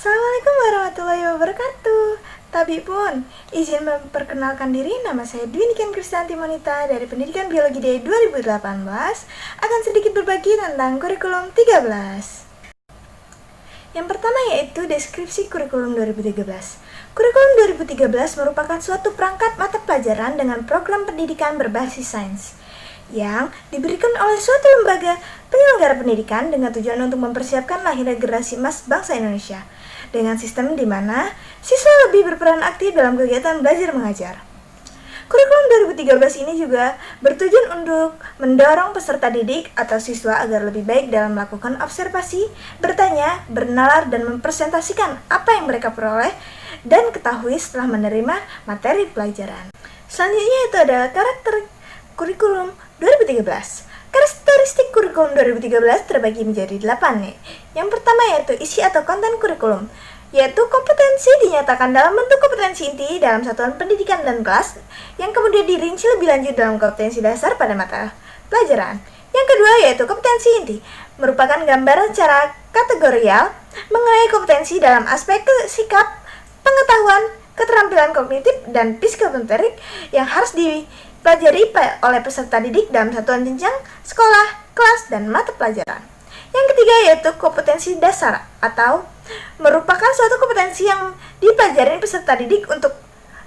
Assalamualaikum warahmatullahi wabarakatuh. Tapi pun, izin memperkenalkan diri, nama saya Dwi Niken Kristianti Monita dari Pendidikan Biologi D 2018 akan sedikit berbagi tentang kurikulum 13. Yang pertama yaitu deskripsi kurikulum 2013. Kurikulum 2013 merupakan suatu perangkat mata pelajaran dengan program pendidikan berbasis sains yang diberikan oleh suatu lembaga penyelenggara pendidikan dengan tujuan untuk mempersiapkan lahirnya generasi emas bangsa Indonesia dengan sistem di mana siswa lebih berperan aktif dalam kegiatan belajar mengajar. Kurikulum 2013 ini juga bertujuan untuk mendorong peserta didik atau siswa agar lebih baik dalam melakukan observasi, bertanya, bernalar, dan mempresentasikan apa yang mereka peroleh dan ketahui setelah menerima materi pelajaran. Selanjutnya itu adalah karakter kurikulum 2013. Karakteristik kurikulum 2013 terbagi menjadi 8 nih. Yang pertama yaitu isi atau konten kurikulum, yaitu kompetensi dinyatakan dalam bentuk kompetensi inti dalam satuan pendidikan dan kelas yang kemudian dirinci lebih lanjut dalam kompetensi dasar pada mata pelajaran. Yang kedua yaitu kompetensi inti, merupakan gambaran secara kategorial mengenai kompetensi dalam aspek sikap, pengetahuan, keterampilan kognitif, dan psikomotorik yang harus dipelajari oleh peserta didik dalam satuan jenjang, sekolah, kelas, dan mata pelajaran. Yang ketiga yaitu kompetensi dasar atau merupakan suatu kompetensi yang dipelajari peserta didik untuk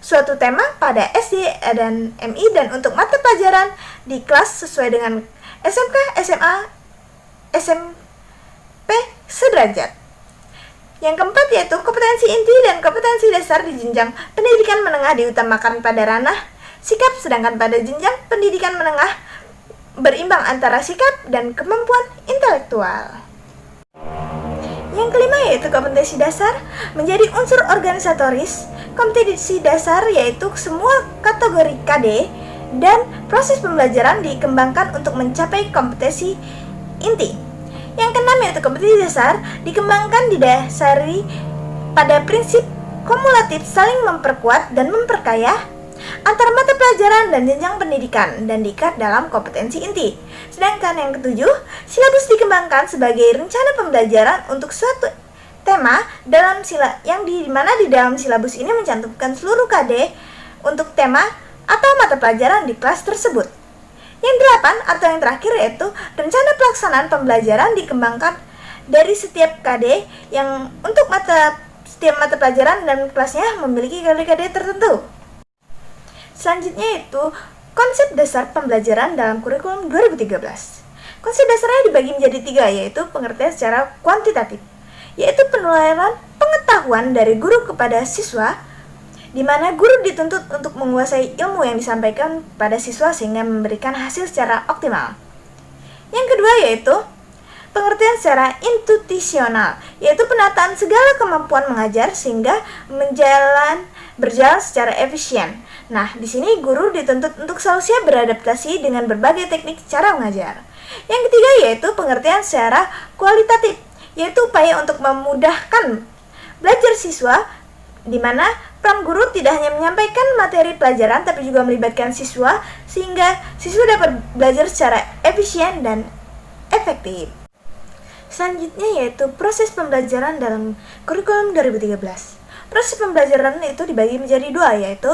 suatu tema pada SD dan MI dan untuk mata pelajaran di kelas sesuai dengan SMK, SMA, SMP sederajat. Yang keempat yaitu kompetensi inti dan kompetensi dasar di jenjang pendidikan menengah diutamakan pada ranah sikap, sedangkan pada jenjang pendidikan menengah berimbang antara sikap dan kemampuan intelektual. Yang kelima yaitu kompetensi dasar menjadi unsur organisatoris. Kompetensi dasar yaitu semua kategori KD dan proses pembelajaran dikembangkan untuk mencapai kompetensi inti. Yang keenam yaitu kompetensi dasar dikembangkan didasari pada prinsip kumulatif saling memperkuat dan memperkaya antara mata pelajaran dan jenjang pendidikan dan diikat dalam kompetensi inti. Sedangkan yang ketujuh, silabus dikembangkan sebagai rencana pembelajaran untuk suatu tema dalam yang di mana di dalam silabus ini mencantumkan seluruh KD untuk tema atau mata pelajaran di kelas tersebut. Yang delapan atau yang terakhir yaitu rencana pelaksanaan pembelajaran dikembangkan dari setiap KD yang untuk setiap mata pelajaran dan kelasnya memiliki KD-KD tertentu. Selanjutnya yaitu konsep dasar pembelajaran dalam kurikulum 2013. Konsep dasarnya dibagi menjadi 3 yaitu pengertian secara kuantitatif, yaitu penularan pengetahuan dari guru kepada siswa, di mana guru dituntut untuk menguasai ilmu yang disampaikan pada siswa sehingga memberikan hasil secara optimal. Yang kedua yaitu pengertian secara institusional, yaitu penataan segala kemampuan mengajar sehingga berjalan secara efisien. Nah, di sini guru dituntut untuk selalu siap beradaptasi dengan berbagai teknik cara mengajar. Yang ketiga yaitu pengertian secara kualitatif, yaitu upaya untuk memudahkan belajar siswa, di mana peran guru tidak hanya menyampaikan materi pelajaran tapi juga melibatkan siswa sehingga siswa dapat belajar secara efisien dan efektif. Selanjutnya yaitu proses pembelajaran dalam kurikulum 2013. Proses pembelajaran itu dibagi menjadi 2 yaitu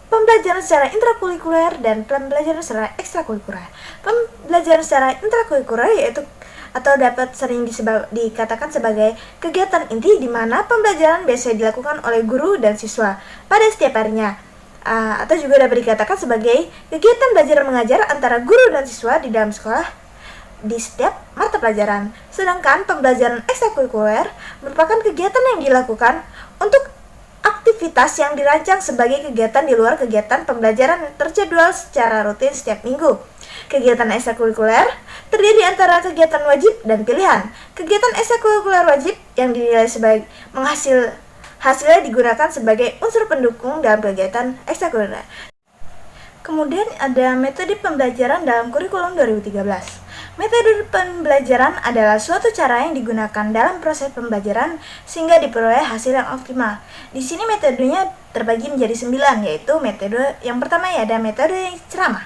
pembelajaran secara intrakurikuler dan pembelajaran secara ekstrakurikuler. Pembelajaran secara intrakurikuler yaitu atau dapat sering dikatakan sebagai kegiatan inti di mana pembelajaran biasanya dilakukan oleh guru dan siswa pada setiap harinya. Atau juga dapat dikatakan sebagai kegiatan belajar mengajar antara guru dan siswa di dalam sekolah di setiap mata pelajaran. Sedangkan pembelajaran ekstrakurikuler merupakan kegiatan yang dilakukan untuk aktivitas yang dirancang sebagai kegiatan di luar kegiatan pembelajaran yang terjadwal secara rutin setiap minggu. Kegiatan ekstrakurikuler terdiri antara kegiatan wajib dan pilihan. Kegiatan ekstrakurikuler wajib yang dinilai sebagai hasilnya digunakan sebagai unsur pendukung dalam kegiatan ekstrakurikuler. Kemudian ada metode pembelajaran dalam kurikulum 2013. Metode pembelajaran adalah suatu cara yang digunakan dalam proses pembelajaran sehingga diperoleh hasil yang optimal. Di sini metodenya terbagi menjadi 9, yaitu metode yang pertama ada metode ceramah.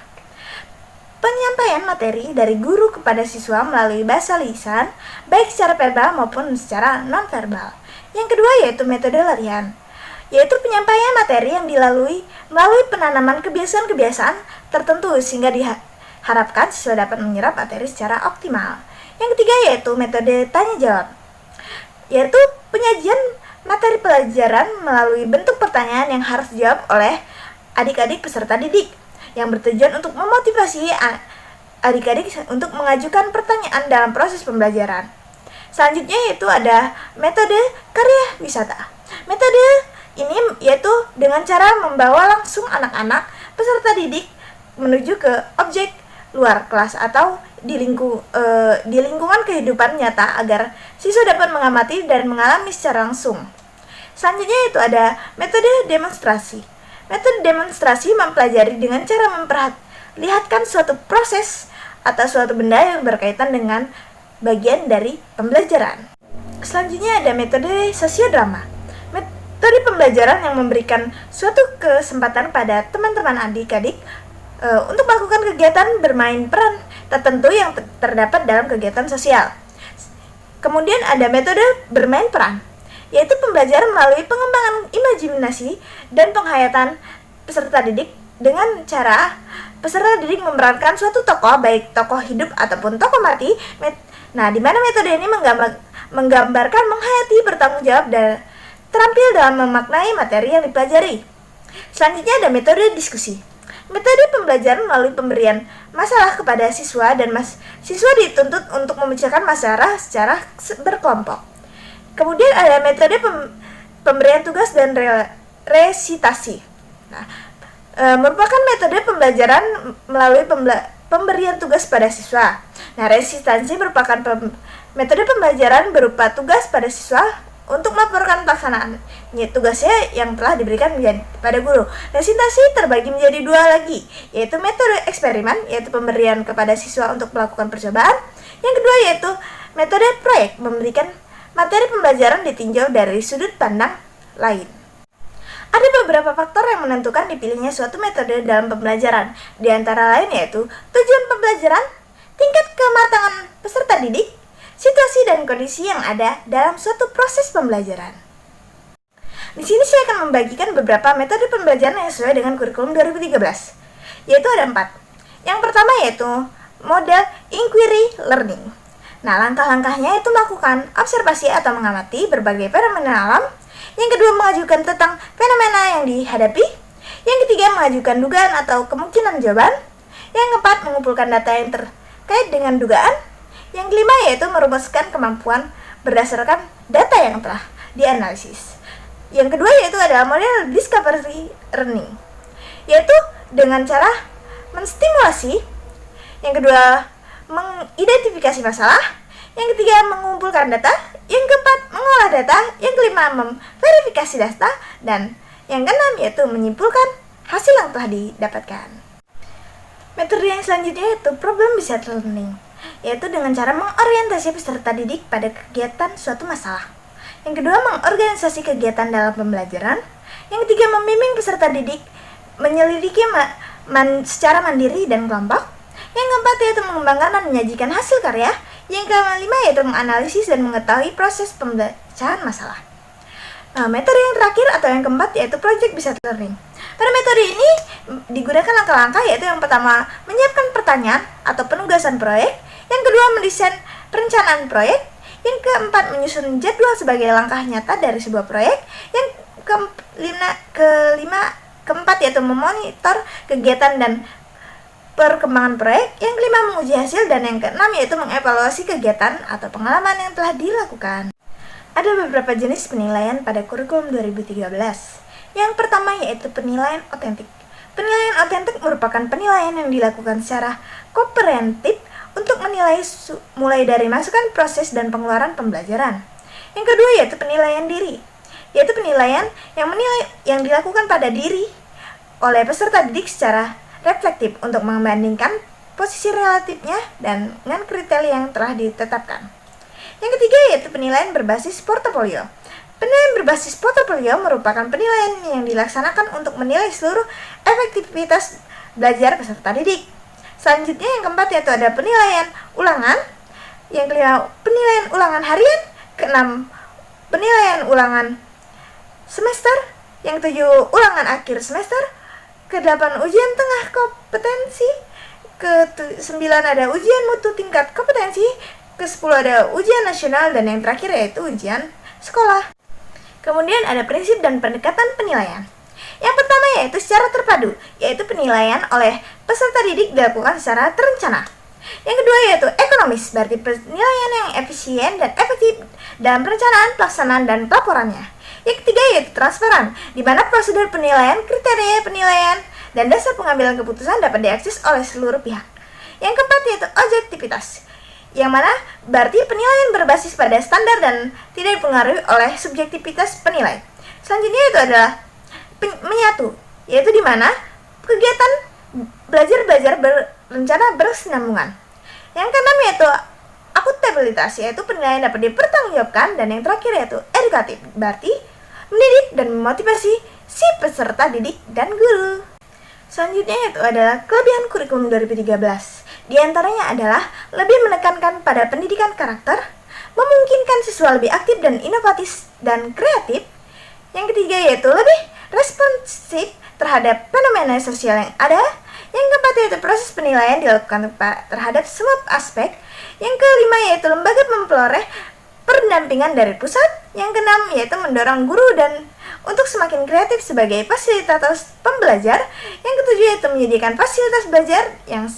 penyampaian materi dari guru kepada siswa melalui bahasa lisan, baik secara verbal maupun secara non-verbal. Yang kedua yaitu metode latihan, yaitu penyampaian materi yang dilalui melalui penanaman kebiasaan-kebiasaan tertentu sehingga diharapkan siswa dapat menyerap materi secara optimal. Yang ketiga yaitu metode tanya-jawab, yaitu penyajian materi pelajaran melalui bentuk pertanyaan yang harus dijawab oleh adik-adik peserta didik, yang bertujuan untuk memotivasi adik-adik untuk mengajukan pertanyaan dalam proses pembelajaran. Selanjutnya yaitu ada metode karya wisata. Metode ini yaitu dengan cara membawa langsung anak-anak peserta didik menuju ke objek luar kelas atau di lingkungan kehidupan nyata agar siswa dapat mengamati dan mengalami secara langsung. Selanjutnya yaitu ada metode demonstrasi. Metode demonstrasi mempelajari dengan cara memperlihatkan suatu proses atau suatu benda yang berkaitan dengan bagian dari pembelajaran. Selanjutnya ada metode sosiodrama. Metode pembelajaran yang memberikan suatu kesempatan pada teman-teman adik-adik untuk melakukan kegiatan bermain peran tertentu yang terdapat dalam kegiatan sosial. Kemudian ada metode bermain peran, yaitu pembelajaran melalui pengembangan imajinasi dan penghayatan peserta didik dengan cara peserta didik memerankan suatu tokoh, baik tokoh hidup ataupun tokoh mati. Nah, di mana metode ini menggambarkan menghayati, bertanggung jawab, dan terampil dalam memaknai materi yang dipelajari. Selanjutnya ada metode diskusi. Metode pembelajaran melalui pemberian masalah kepada siswa dan siswa dituntut untuk memecahkan masalah secara berkelompok. Kemudian ada metode pemberian tugas dan resitasi. Nah, merupakan metode pembelajaran melalui pemberian tugas pada siswa. Nah, resitasi merupakan metode pembelajaran berupa tugas pada siswa untuk melaporkan pelaksanaan tugasnya yang telah diberikan pada guru. Resitasi terbagi menjadi dua lagi, yaitu metode eksperimen, yaitu pemberian kepada siswa untuk melakukan percobaan. Yang kedua yaitu metode proyek, memberikan materi pembelajaran ditinjau dari sudut pandang lain. Ada beberapa faktor yang menentukan dipilihnya suatu metode dalam pembelajaran, di antara lain yaitu tujuan pembelajaran, tingkat kematangan peserta didik, situasi dan kondisi yang ada dalam suatu proses pembelajaran. Di sini saya akan membagikan beberapa metode pembelajaran yang sesuai dengan kurikulum 2013, yaitu ada 4. Yang pertama yaitu model inquiry learning. Nah, langkah-langkahnya itu melakukan observasi atau mengamati berbagai fenomena alam. Yang kedua, mengajukan tentang fenomena yang dihadapi. Yang ketiga, mengajukan dugaan atau kemungkinan jawaban. Yang keempat, mengumpulkan data yang terkait dengan dugaan. Yang kelima yaitu merumuskan kemampuan berdasarkan data yang telah dianalisis. Yang kedua yaitu adalah model discovery learning, yaitu dengan cara menstimulasi. Yang kedua, mengidentifikasi masalah. Yang ketiga, mengumpulkan data. Yang keempat, mengolah data. Yang kelima, memverifikasi data. Dan yang keenam yaitu menyimpulkan hasil yang telah didapatkan. Metode yang selanjutnya yaitu problem-based learning, yaitu dengan cara mengorientasi peserta didik pada kegiatan suatu masalah. Yang kedua, mengorganisasi kegiatan dalam pembelajaran. Yang ketiga, membimbing peserta didik menyelidiki secara mandiri dan kelompok. Yang keempat yaitu mengembangkan dan menyajikan hasil karya. Yang kelima yaitu menganalisis dan mengetahui proses pemecahan masalah. Nah, metode yang terakhir atau yang keempat yaitu project-based learning. Pada metode ini digunakan langkah-langkah, yaitu yang pertama, menyiapkan pertanyaan atau penugasan proyek. Yang kedua, mendesain perencanaan proyek. Yang keempat, menyusun jadwal sebagai langkah nyata dari sebuah proyek. Yang keempat yaitu memonitor kegiatan dan perkembangan proyek. Yang kelima, menguji hasil. Dan yang keenam yaitu mengevaluasi kegiatan atau pengalaman yang telah dilakukan. Ada beberapa jenis penilaian pada kurikulum 2013. Yang pertama yaitu penilaian otentik. Penilaian otentik merupakan penilaian yang dilakukan secara komprehensif untuk menilai mulai dari masukan, proses, dan pengeluaran pembelajaran. Yang kedua yaitu penilaian diri, yaitu penilaian yang dilakukan pada diri oleh peserta didik secara reflektif untuk membandingkan posisi relatifnya dan dengan kriteria yang telah ditetapkan. Yang ketiga yaitu penilaian berbasis portofolio. Penilaian berbasis portofolio merupakan penilaian yang dilaksanakan untuk menilai seluruh efektivitas belajar peserta didik. Selanjutnya yang keempat yaitu ada penilaian ulangan. Yang kelima, penilaian ulangan harian. Keenam, penilaian ulangan semester. Yang ketujuh, ulangan akhir semester. Kedelapan, ujian tengah kompetensi. Ke-9 ada ujian mutu tingkat kompetensi. Ke-10 ada ujian nasional. Dan yang terakhir yaitu ujian sekolah. Kemudian ada prinsip dan pendekatan penilaian. Yang pertama yaitu secara terpadu, yaitu penilaian oleh peserta didik dilakukan secara terencana. Yang kedua yaitu ekonomis, berarti penilaian yang efisien dan efektif dalam perencanaan, pelaksanaan, dan pelaporannya. Yang ketiga yaitu transparan, di mana prosedur penilaian, kriteria penilaian, dan dasar pengambilan keputusan dapat diakses oleh seluruh pihak. Yang keempat yaitu objektivitas, yang mana berarti penilaian berbasis pada standar dan tidak dipengaruhi oleh subjektivitas penilai. Selanjutnya itu adalah menyatu, yaitu di mana kegiatan belajar berencana berkesinambungan. Yang keenam yaitu akuntabilitas, yaitu penilaian dapat dipertanggungjawabkan. Dan yang terakhir yaitu edukatif, berarti mendidik dan memotivasi si peserta didik dan guru. Selanjutnya itu adalah kelebihan kurikulum 2013. Di antaranya adalah lebih menekankan pada pendidikan karakter, memungkinkan siswa lebih aktif dan inovatif dan kreatif. Yang ketiga yaitu lebih responsif terhadap fenomena sosial yang ada. Yang keempat yaitu proses penilaian dilakukan terhadap semua aspek. Yang kelima yaitu lembaga memperoleh pendampingan dari pusat. Yang keenam yaitu mendorong guru dan untuk semakin kreatif sebagai fasilitator pembelajar. Yang ketujuh yaitu menyediakan fasilitas belajar yang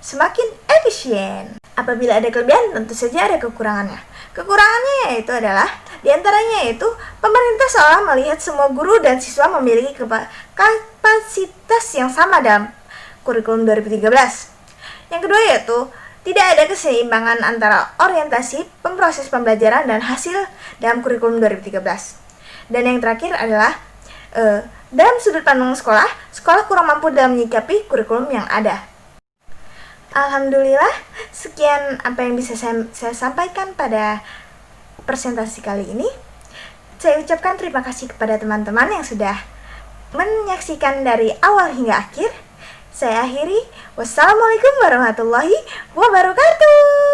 semakin efisien. Apabila ada kelebihan, tentu saja ada kekurangannya. Kekurangannya yaitu adalah diantaranya yaitu pemerintah seolah melihat semua guru dan siswa memiliki kapasitas yang sama dalam kurikulum 2013. Yang kedua yaitu tidak ada keseimbangan antara orientasi, pemproses pembelajaran, dan hasil dalam kurikulum 2013. Dan yang terakhir adalah dalam sudut pandang sekolah kurang mampu dalam menyikapi kurikulum yang ada. Alhamdulillah, sekian apa yang bisa saya sampaikan pada presentasi kali ini. Saya ucapkan terima kasih kepada teman-teman yang sudah menyaksikan dari awal hingga akhir. Saya akhiri. Wassalamualaikum warahmatullahi wabarakatuh.